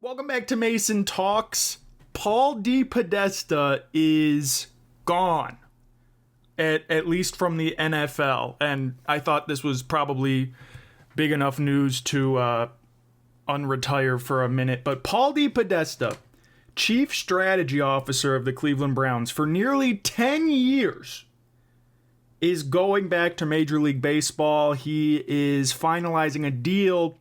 Welcome back to Mason Talks. Paul DePodesta is gone, at least from the NFL, and I thought this was probably big enough news to unretire for a minute. But Paul DePodesta, Chief Strategy Officer of the Cleveland Browns for nearly 10 years, is going back to Major League Baseball. He is finalizing a deal,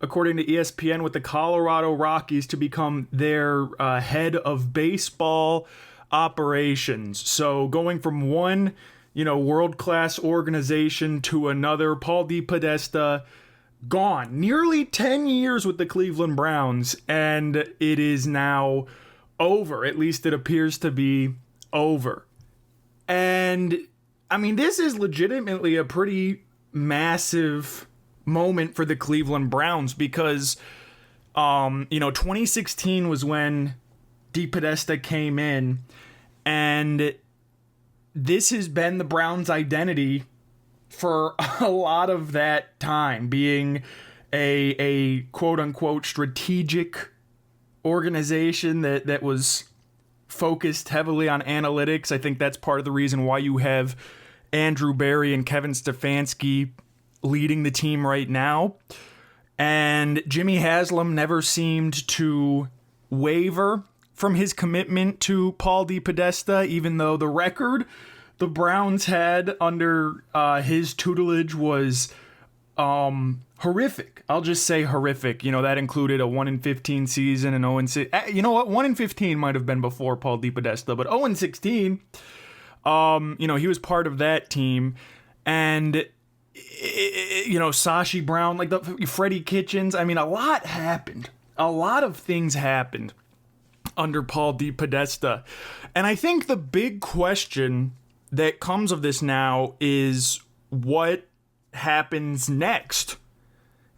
according to ESPN, with the Colorado Rockies to become their head of baseball operations. So going from one, world-class organization to another, Paul DePodesta gone. Nearly 10 years with the Cleveland Browns, and it is now over. At least it appears to be over. And, this is legitimately a pretty massive moment for the Cleveland Browns because, 2016 was when DePodesta came in, and this has been the Browns' identity for a lot of that time, being a quote-unquote strategic organization that was focused heavily on analytics. I think that's part of the reason why you have Andrew Berry and Kevin Stefanski leading the team right now. And Jimmy Haslam never seemed to waver from his commitment to Paul DePodesta, even though the record the Browns had under his tutelage was horrific. I'll just say horrific. That included a 1-15 season and 0-6. You know what? 1-15 might have been before Paul DePodesta, but 0-16, he was part of that team. And Sashi Brown, like the Freddie Kitchens. A lot happened. A lot of things happened under Paul DePodesta. And I think the big question that comes of this now is what happens next?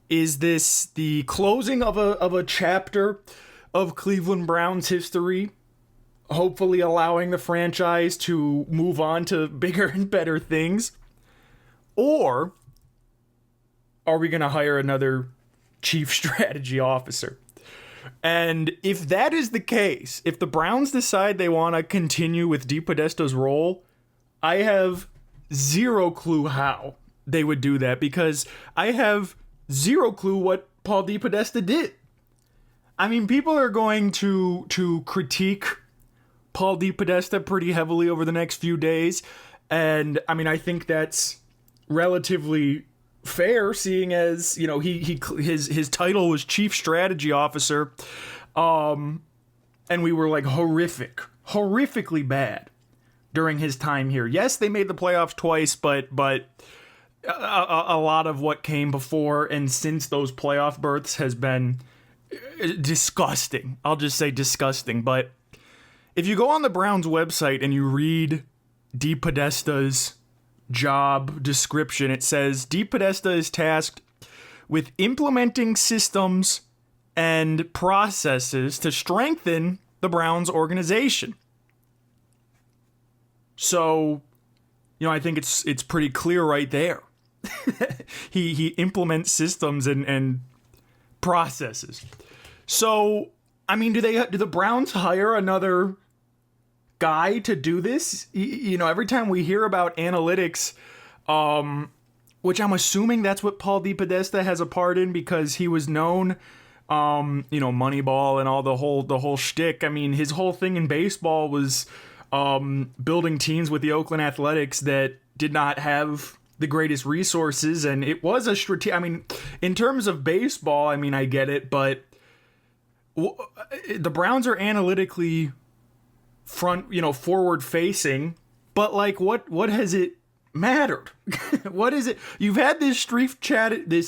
Is this the closing of a chapter of Cleveland Browns history, hopefully allowing the franchise to move on to bigger and better things? Or are we going to hire another chief strategy officer? And if that is the case, if the Browns decide they want to continue with DePodesta's role, I have zero clue how they would do that, because I have zero clue what Paul DePodesta did. People are going to critique Paul DePodesta pretty heavily over the next few days. And I think that's relatively fair, seeing as his title was Chief Strategy Officer, and we were like horrifically bad during his time here. Yes, they made the playoffs twice, but a lot of what came before and since those playoff berths has been disgusting. I'll just say disgusting. But if you go on the Browns website and you read DePodesta's job description, it says DePodesta is tasked with implementing systems and processes to strengthen the Browns organization. So, I think it's pretty clear right there. he implements systems and processes. So, do the Browns hire another guy to do this? Every time we hear about analytics, which I'm assuming that's what Paul DePodesta has a part in, because he was known, Moneyball and all the whole shtick. His whole thing in baseball was building teams with the Oakland Athletics that did not have the greatest resources, and it was a in terms of baseball, I get it, but the Browns are analytically forward facing, but what has it mattered? What is it? You've had this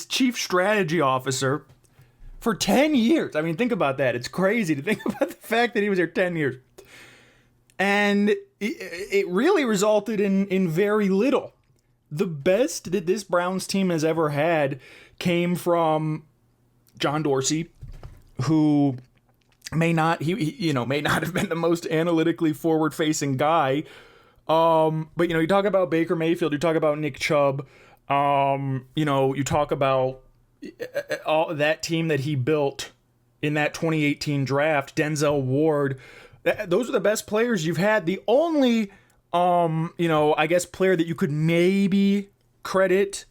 chief strategy officer for 10 years. Think about that. It's crazy to think about the fact that he was there 10 years. And it really resulted in very little. The best that this Browns team has ever had came from John Dorsey, who may not have been the most analytically forward-facing guy. But you talk about Baker Mayfield, you talk about Nick Chubb, you talk about all that team that he built in that 2018 draft, Denzel Ward. Those are the best players you've had. The only, I guess player that you could maybe credit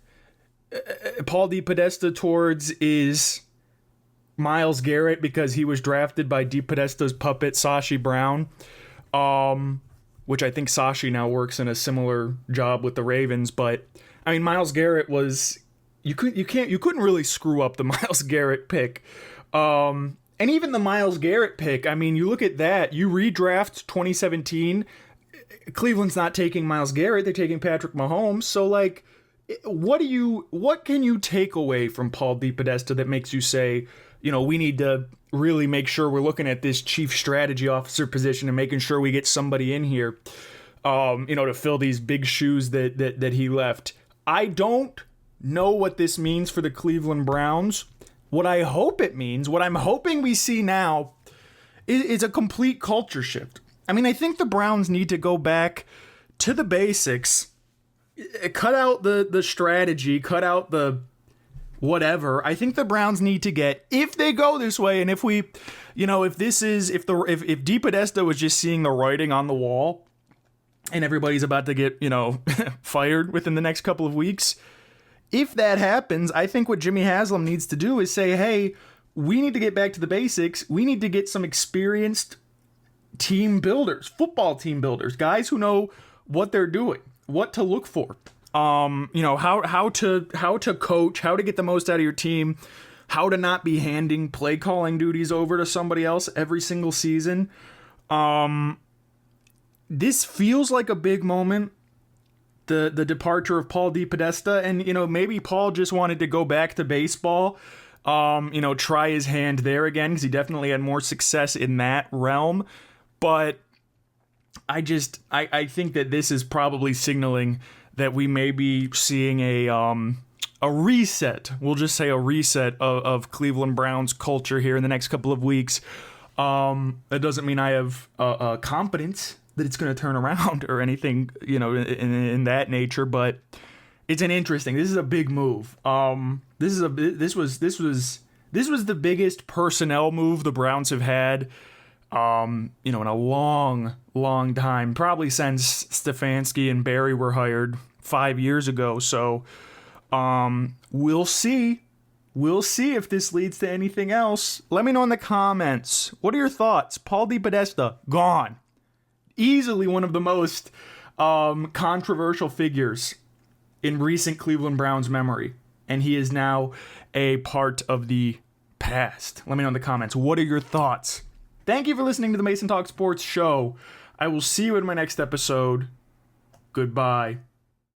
Paul DePodesta towards is Myles Garrett, because he was drafted by DePodesta's puppet, Sashi Brown, which I think Sashi now works in a similar job with the Ravens. But I mean, Myles Garrett was, you couldn't really screw up the Myles Garrett pick. And even the Myles Garrett pick, I mean, you look at that, you redraft 2017, Cleveland's not taking Myles Garrett, they're taking Patrick Mahomes. So like, what can you take away from Paul DePodesta that makes you say, we need to really make sure we're looking at this chief strategy officer position and making sure we get somebody in here, to fill these big shoes that he left. I don't know what this means for the Cleveland Browns. What I hope it means, what I'm hoping we see now, is a complete culture shift. I mean, I think the Browns need to go back to the basics, cut out the strategy, cut out the whatever. I think the Browns need to get, if they go this way, and if DePodesta was just seeing the writing on the wall and everybody's about to get, fired within the next couple of weeks, if that happens, I think what Jimmy Haslam needs to do is say, hey, we need to get back to the basics. We need to get some experienced team builders, football team builders, guys who know what they're doing, what to look for, how to coach, how to get the most out of your team, how to not be handing play calling duties over to somebody else every single season. This feels like a big moment, the departure of Paul DePodesta, and maybe Paul just wanted to go back to baseball, try his hand there again, because he definitely had more success in that realm. But I think that this is probably signaling that we may be seeing a reset. We'll just say a reset of Cleveland Browns culture here in the next couple of weeks. That doesn't mean I have confidence that it's going to turn around or anything, in that nature. But it's this is a big move. This was the biggest personnel move the Browns have had, in a long, long time, probably since Stefanski and Barry were hired 5 years ago. So, we'll see. We'll see if this leads to anything else. Let me know in the comments. What are your thoughts? Paul DePodesta, gone. Easily one of the most controversial figures in recent Cleveland Browns memory. And he is now a part of the past. Let me know in the comments. What are your thoughts? Thank you for listening to the Mason Talk Sports Show. I will see you in my next episode. Goodbye.